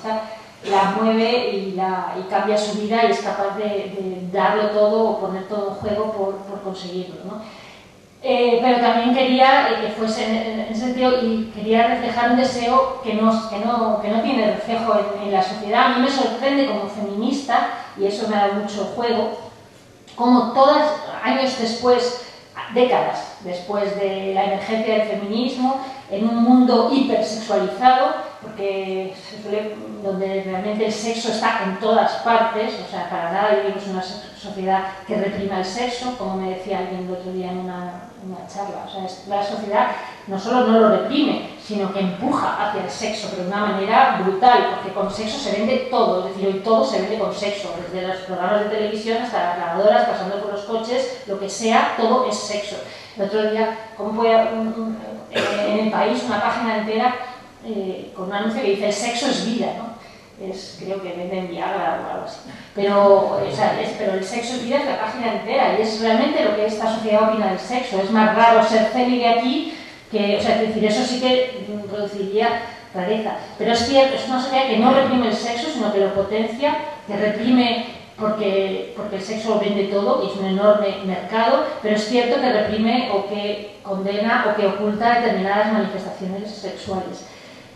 protagonista la mueve y cambia su vida y es capaz de darlo todo o poner todo en juego por conseguirlo, ¿no? Pero también quería que fuese en ese sentido, y quería reflejar un deseo que no tiene reflejo en la sociedad. A mí me sorprende como feminista, y eso me da mucho juego, como todas, años después, décadas después de la emergencia del feminismo, en un mundo hipersexualizado, porque donde realmente el sexo está en todas partes, o sea, para nada vivimos en una sociedad que reprima el sexo, como me decía alguien el otro día en una charla. O sea, la sociedad no solo no lo reprime, sino que empuja hacia el sexo, pero de una manera brutal, porque con sexo se vende todo, es decir, hoy todo se vende con sexo, desde los programas de televisión hasta las lavadoras, pasando por los coches, lo que sea, todo es sexo. El otro día, ¿cómo fue en El País una página entera con un anuncio que dice el sexo es vida, ¿no? Creo que venden Viagra o algo así. Pero el sexo es vida, es la página entera, y es realmente lo que esta sociedad opina del sexo. Es más raro ser célibe aquí que, o sea, es decir, eso sí que produciría rareza. Pero es cierto, es una sociedad que no reprime el sexo, sino que lo potencia, que reprime porque el sexo vende todo y es un enorme mercado, pero es cierto que reprime o que condena o que oculta determinadas manifestaciones sexuales.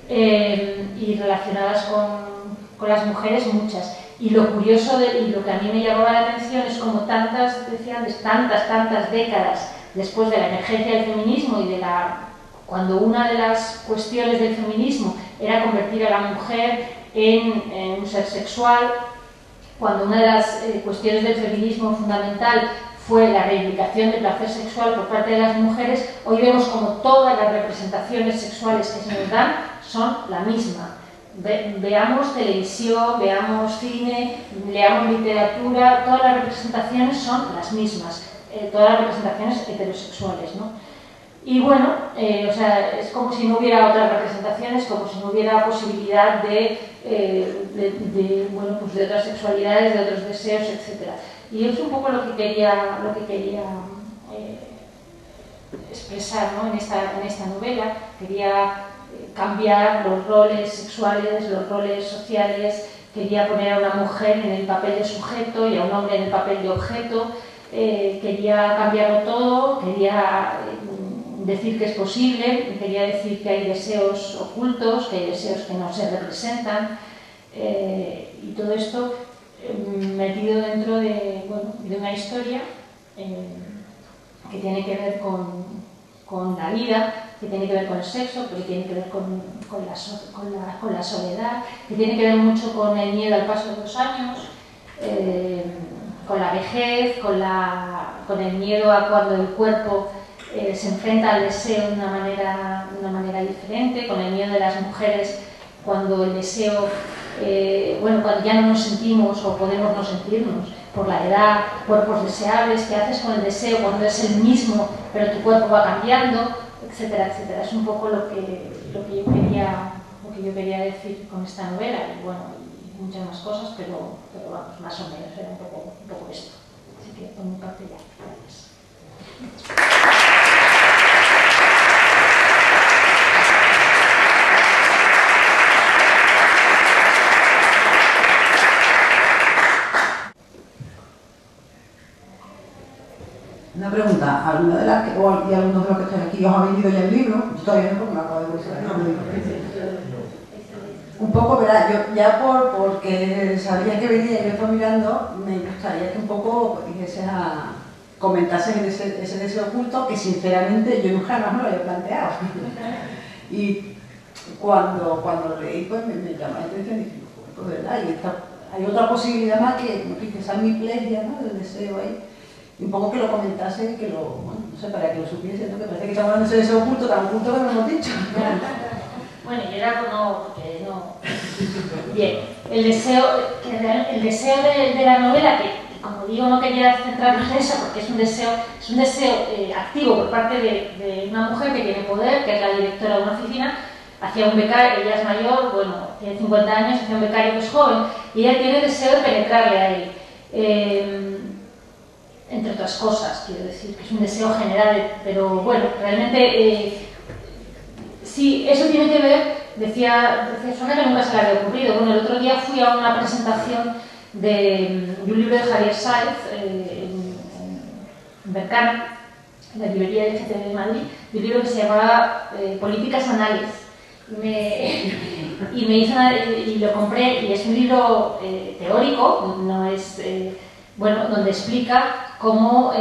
Y relacionadas con las mujeres, muchas. Y lo curioso y lo que a mí me llamaba la atención es como tantas décadas después de la emergencia del feminismo y cuando una de las cuestiones del feminismo era convertir a la mujer en un ser sexual, cuando una de las cuestiones del feminismo fundamental fue la reivindicación del placer sexual por parte de las mujeres, hoy vemos como todas las representaciones sexuales que se nos dan son la misma. Veamos televisión, veamos cine, leamos literatura, todas las representaciones son las mismas, todas las representaciones heterosexuales, ¿no? Y bueno, o sea, es como si no hubiera otras representaciones, como si no hubiera posibilidad de otras sexualidades, de otros deseos, etc. Y es un poco lo que quería expresar, ¿no? en esta novela. Quería cambiar los roles sexuales, los roles sociales, quería poner a una mujer en el papel de sujeto y a un hombre en el papel de objeto, quería cambiarlo todo, quería decir que es posible, quería decir que hay deseos ocultos, que hay deseos que no se representan, y todo esto metido dentro de una historia que tiene que ver con la vida, que tiene que ver con el sexo, que tiene que ver con la soledad, que tiene que ver mucho con el miedo al paso de los años, con la vejez, con el miedo a cuando el cuerpo se enfrenta al deseo de una manera diferente, con el miedo de las mujeres cuando el deseo, cuando ya no nos sentimos o podemos no sentirnos por la edad, cuerpos deseables, qué haces con el deseo cuando es el mismo pero tu cuerpo va cambiando, etcétera, etcétera. Es un poco lo que yo quería decir con esta novela, y bueno, y muchas más cosas, pero vamos, más o menos era un poco esto. Así que por mi parte ya, gracias. Una pregunta, ¿alguna de las que, o algunos de los que están aquí os ha vendido ya el libro? Yo todavía no, porque me acabo de buscar. Un poco, verá, yo ya porque sabía que venía y yo estaba mirando, me gustaría que un poco comentasen ese deseo oculto que sinceramente yo nunca más me lo había planteado. Y cuando lo leí, pues me llamó la atención y dije, pues verdad, y hay otra posibilidad más que esa hemiplegia, ¿no? Del deseo ahí. Y un poco que lo comentase, que no sé, para que lo supiese, ¿no? Que parece que estamos hablando de ese deseo oculto, tan oculto que no lo hemos dicho. Bueno, y era porque no. Bien, el deseo de la novela, que como digo, no quería centrarnos en eso porque es un deseo activo por parte de una mujer que tiene poder, que es la directora de una oficina, hacia un becario. Ella es mayor, bueno, tiene 50 años, hacia un becario que es joven, y ella tiene el deseo de penetrarle a él. Entre otras cosas, quiero decir, que es un deseo general, pero bueno, realmente sí, eso tiene que ver decía Susana que nunca se le había ocurrido. Bueno, el otro día fui a una presentación de un libro de Javier Sáez en Bercana, en la librería de GTV de Madrid, de un libro que se llamaba Políticas Anales. Y lo compré, y es un libro teórico, no es, bueno, donde explica cómo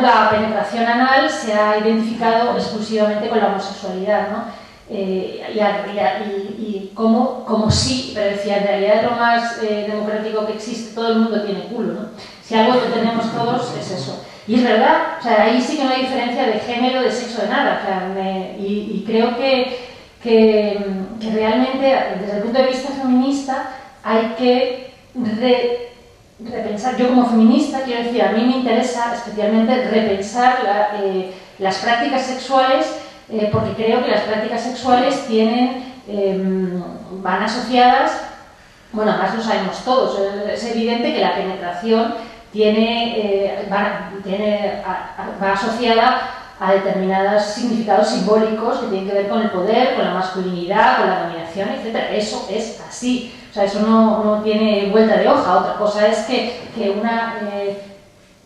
la penetración anal se ha identificado exclusivamente con la homosexualidad, ¿no? Y como sí, pero decía, en realidad lo más democrático que existe, todo el mundo tiene culo, ¿no? Si algo que tenemos todos es eso. Y es verdad, o sea, ahí sí que no hay diferencia de género, de sexo, de nada. O sea, y creo que realmente, desde el punto de vista feminista, hay que repensar. Yo como feminista, quiero decir, a mí me interesa especialmente repensar las prácticas sexuales, porque creo que las prácticas sexuales van asociadas, bueno, además lo sabemos todos, es evidente que la penetración va asociada a determinados significados simbólicos que tienen que ver con el poder, con la masculinidad, con la dominación, etc. Eso es así, o sea, eso no tiene vuelta de hoja. Otra cosa es que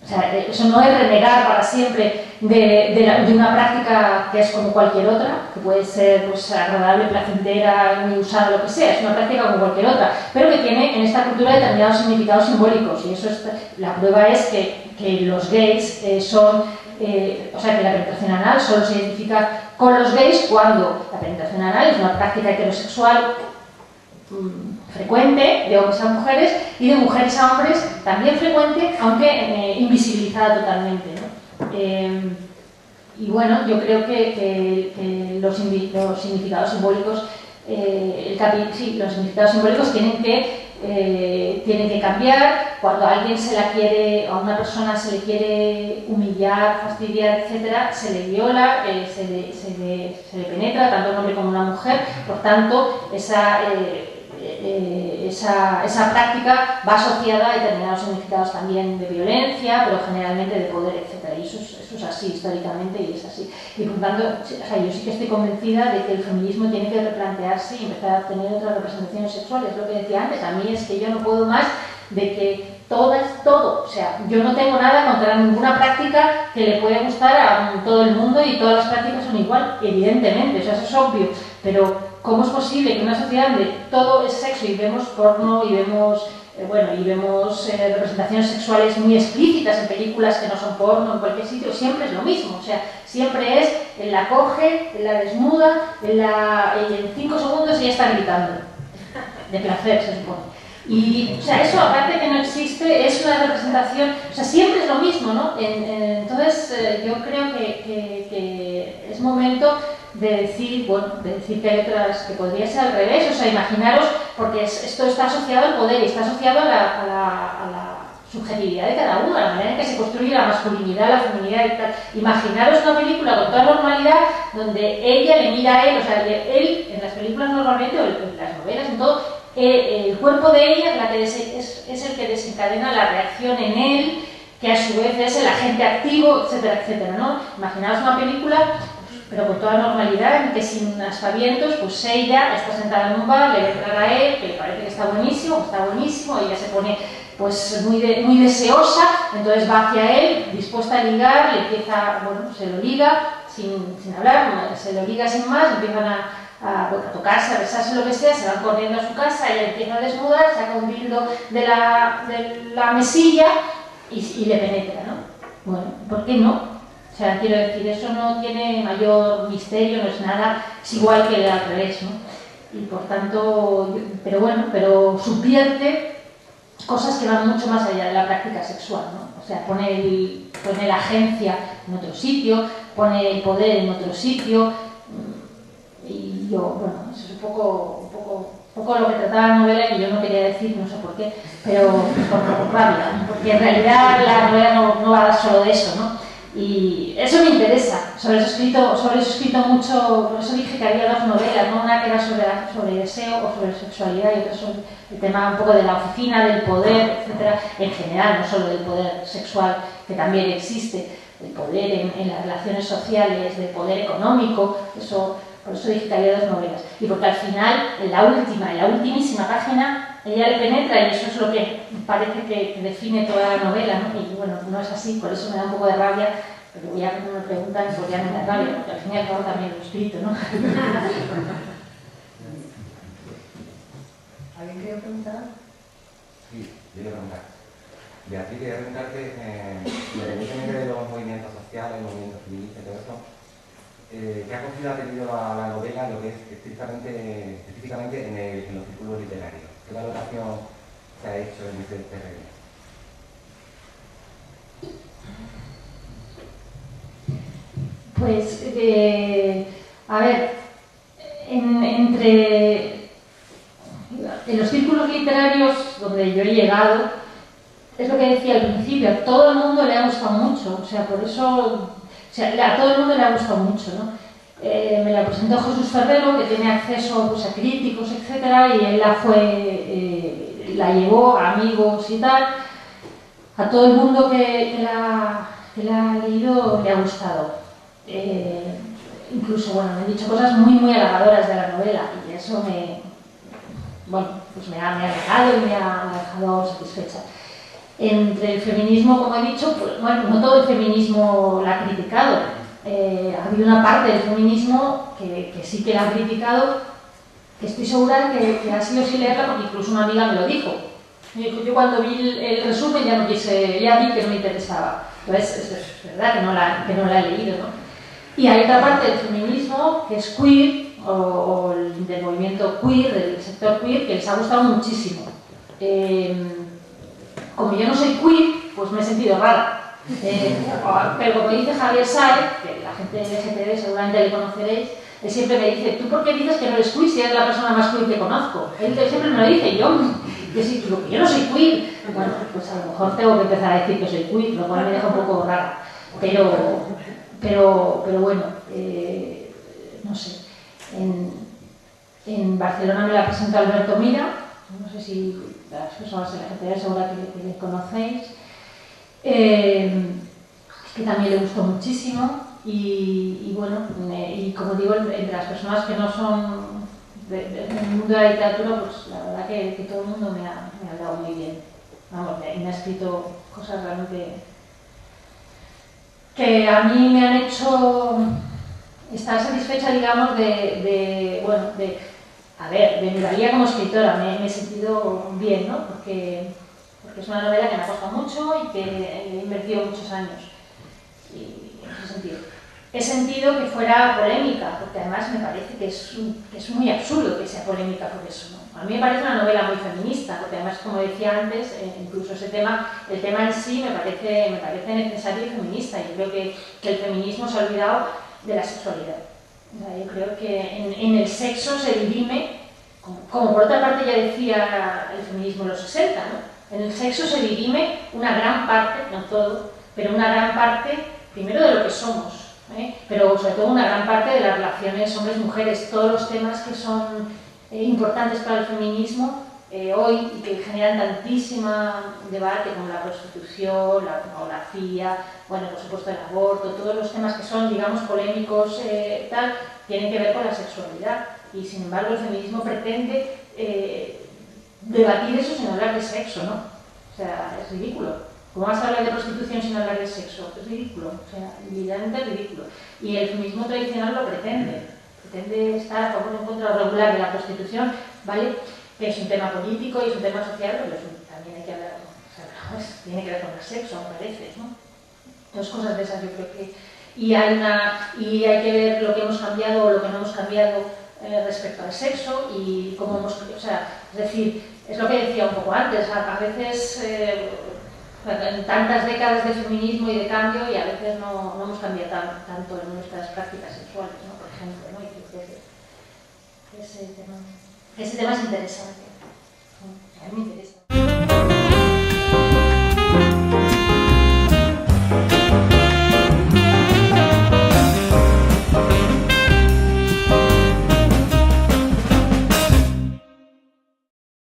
o sea, eso no es renegar para siempre de una práctica que es como cualquier otra, que puede ser pues, agradable, placentera, muy usada, lo que sea, es una práctica como cualquier otra, pero que tiene en esta cultura determinados significados simbólicos, y eso la prueba es que los gays son, o sea, que la penetración anal solo se identifica con los gays cuando la penetración anal es una práctica heterosexual frecuente, de hombres a mujeres, y de mujeres a hombres también frecuente, aunque invisibilizada totalmente, ¿no? Y bueno, yo creo que los significados simbólicos, los significados simbólicos tienen que cambiar. Cuando a alguien a una persona se le quiere humillar, fastidiar, etcétera, se le viola, se le penetra, tanto un hombre como una mujer. Por tanto, esa práctica va asociada a determinados significados también de violencia, pero generalmente de poder, etc. Y eso es así históricamente, y es así. Y por tanto, o sea, yo sí que estoy convencida de que el feminismo tiene que replantearse y empezar a tener otras representaciones sexuales. Lo que decía antes, a mí es que yo no puedo más de que todo es todo. O sea, yo no tengo nada contra ninguna práctica que le pueda gustar a todo el mundo, y todas las prácticas son igual, evidentemente, o sea, eso es obvio, pero ¿cómo es posible que una sociedad donde todo es sexo y vemos porno y vemos, representaciones sexuales muy explícitas en películas que no son porno, en cualquier sitio, siempre es lo mismo? O sea, siempre es, él la coge, él la desnuda, y en 5 segundos ella está gritando. De placer, se supone. Y, o sea, eso, aparte que no existe, es una representación, o sea, siempre es lo mismo, ¿no? Entonces, yo creo que es momento de decir que hay otras, que podría ser al revés, o sea, imaginaros, porque esto está asociado al poder y está asociado a la subjetividad de cada uno, a la manera en que se construye la masculinidad, la feminidad y tal. Imaginaros una película con toda normalidad donde ella le mira a él, o sea, él, en las películas normalmente, o en las novelas, en todo, el cuerpo de ella es el que desencadena la reacción en él, que a su vez es el agente activo, etcétera, etcétera, ¿no? Imaginaos una película, pero con toda normalidad, en que sin aspavientos, pues ella está sentada en un bar, le entra a él, que le parece que está buenísimo, ella se pone pues muy deseosa, entonces va hacia él, dispuesta a ligar, le empieza, se lo liga sin hablar, se lo liga sin más, empiezan a tocarse, a besarse, lo que sea, se van corriendo a su casa, ella empieza a desnudar, saca un dildo de la mesilla y le penetra, ¿no? Bueno, ¿por qué no? O sea, quiero decir, eso no tiene mayor misterio, no es nada, es igual que al revés, ¿no? Y por tanto, pero subvierte cosas que van mucho más allá de la práctica sexual, ¿no? O sea, pone la agencia en otro sitio, pone el poder en otro sitio, y eso es un poco lo que trataba la novela, que yo no quería decir, no sé por qué, pero por rabia, porque en realidad la novela no va a dar solo de eso, ¿no? Y eso me interesa, sobre eso he escrito mucho, por eso dije que había 2 novelas, ¿no? Una que era sobre deseo o sobre sexualidad, y otra sobre el tema un poco de la oficina, del poder, etcétera, en general, no solo del poder sexual, que también existe, el poder en las relaciones sociales, del poder económico, eso por eso digitalié 2 novelas. Y porque al final, en la ultimísima página, ella le penetra y eso es lo que parece que define toda la novela, ¿no? Y bueno, no es así, por eso me da un poco de rabia, pero ya cuando me preguntan, pues ya me da rabia, porque al fin y al cabo también lo he escrito, ¿no? ¿Alguien quería preguntar? Sí, yo quería preguntar. Beatriz, quería preguntarte, independientemente de los movimientos sociales, movimientos feministas y todo eso, ¿qué acogida ha tenido la novela, lo que es específicamente en los círculos literarios? ¿Qué valoración se ha hecho en ese terreno? Pues, a ver, en los círculos literarios donde yo he llegado, es lo que decía al principio, a todo el mundo le ha gustado mucho, o sea, por eso, a todo el mundo le ha gustado mucho, ¿no? Me la presentó Jesús Ferrero, que tiene acceso pues, a críticos, etcétera, y él la llevó a amigos y tal. A todo el mundo que la ha leído le ha gustado. Incluso, bueno, me han dicho cosas muy, muy halagadoras de la novela, y eso me ha halagado y me ha dejado satisfecha. Entre el feminismo, como he dicho, pues, bueno, no todo el feminismo la ha criticado. Ha habido una parte del feminismo que sí que la ha criticado, que estoy segura que ha sido sin leerla, porque incluso una amiga me lo dijo. Yo cuando vi el resumen ya vi que no me interesaba. Entonces, es verdad que no la he leído, ¿no? Y hay otra parte del feminismo que es queer, o del movimiento queer, del sector queer, que les ha gustado muchísimo. Como yo no soy queer, pues me he sentido rara. Pero como dice Javier Sáez, que la gente de LGTB seguramente le conoceréis, él siempre me dice, ¿tú por qué dices que no eres queer si eres la persona más queer que conozco? Él siempre me lo dice, y yo sí, digo, yo no soy queer. Bueno, pues a lo mejor tengo que empezar a decir que soy queer, lo cual me deja un poco rara. Pero bueno, no sé. En Barcelona me la presentó Alberto Mira, no sé si las personas de la LGTB segura que le conocéis. Que también le gustó muchísimo y bueno, y como digo, entre las personas que no son del mundo de la literatura, pues la verdad que todo el mundo me ha hablado muy bien. Vamos, me ha escrito cosas realmente que a mí me han hecho estar satisfecha, digamos, de mi valía como escritora. Me he sentido bien, ¿no? Porque es una novela que me ha costado mucho y que he invertido muchos años. Y en ese sentido. He sentido que fuera polémica, porque además me parece que es muy absurdo que sea polémica por eso, ¿no? A mí me parece una novela muy feminista, porque además, como decía antes, incluso el tema en sí me parece necesario y feminista. Y yo creo que el feminismo se ha olvidado de la sexualidad. O sea, yo creo que en el sexo se dirime, como por otra parte ya decía el feminismo en los 60, ¿no? En el sexo se dirime una gran parte, no todo, pero una gran parte, primero de lo que somos, pero sobre todo una gran parte de las relaciones hombres-mujeres, todos los temas que son importantes para el feminismo hoy y que generan tantísimo debate como la prostitución, la pornografía, bueno, por supuesto el aborto, todos los temas que son, digamos, polémicos, tienen que ver con la sexualidad y sin embargo el feminismo pretende debatir eso sin hablar de sexo, ¿no? O sea, es ridículo. ¿Cómo vas a hablar de prostitución sin hablar de sexo? Es ridículo, o sea, literalmente es ridículo. Y el feminismo tradicional lo pretende estar a favor o en contra regular de la prostitución, ¿vale? Que es un tema político y es un tema social, pero también hay que hablar, o sea, tiene que ver con el sexo, me parece, ¿no? Dos cosas de esas yo creo que... Y hay que ver lo que hemos cambiado o lo que no hemos cambiado respecto al sexo y cómo hemos... O sea, es decir, es lo que decía un poco antes, a veces... en tantas décadas de feminismo y de cambio y a veces no hemos cambiado tanto en nuestras prácticas sexuales, ¿no? Por ejemplo, ¿no? Y creo que ese tema es interesante. A mí me interesa.